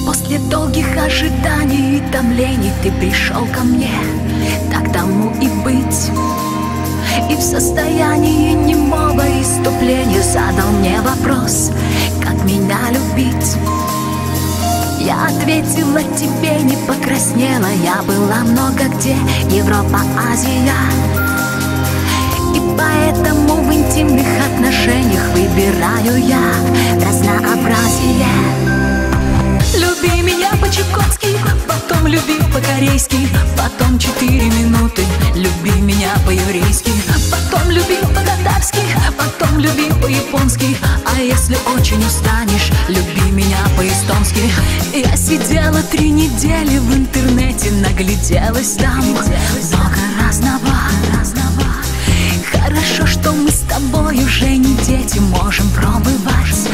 После долгих ожиданий и томлений ты пришел ко мне, так тому и быть. И в состоянии немого исступления задал мне вопрос, как меня любить. Я ответила тебе, не покраснела. Я была много где, Европа, Азия. И поэтому в интимных отношениях выбираю я разнообразие. Люби меня по-чукотски, потом люби по-корейски, потом 4 минуты. Люби меня по-еврейски, потом люби по-татарски, потом люби по-японски. А если очень устанешь, люби меня по-эстонски. Я сидела 3 недели в интернете, нагляделась там много разного. Хорошо, что мы с тобой уже не дети, можем пробовать,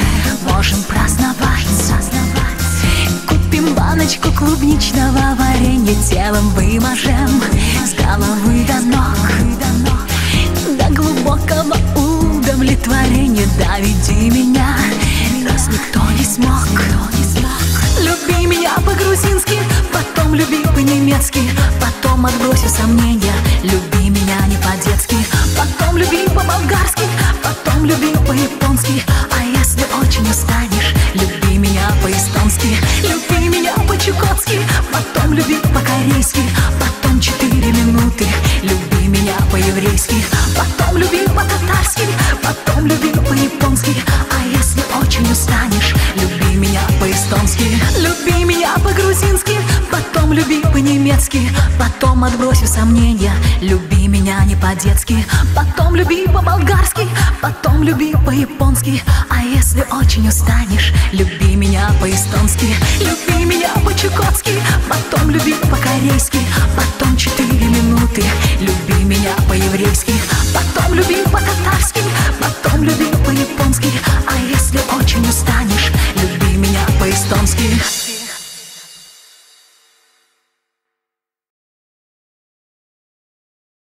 можем праздновать. Купим баночку клубничного варенья, телом вымажем с головы до ног. До глубокого удовлетворения доведи меня, раз никто не смог. Люби меня по-грузински, потом люби по-немецки, потом отбросив сомнения, люби меня не по-детски. Потом люби по-болгарски, потом люби по-японски. А если очень устанешь, люби меня по-эстонски. Люби меня по-чукотски, потом люби по-корейски, потом 4 минуты. Люби меня по-еврейски, потом люби по-татарски, потом люби по-японски. А если очень устанешь, люби меня по-эстонски. Люби меня по-грузински, потом люби по-немецки, потом отбросив сомнения, люби меня не по-детски. Потом люби по-болгарски, потом люби по-японски. А если очень устанешь, люби меня по-эстонски. Люби меня по-чукотски, потом люби по-корейски, потом 4 минуты. Люби меня по-еврейски,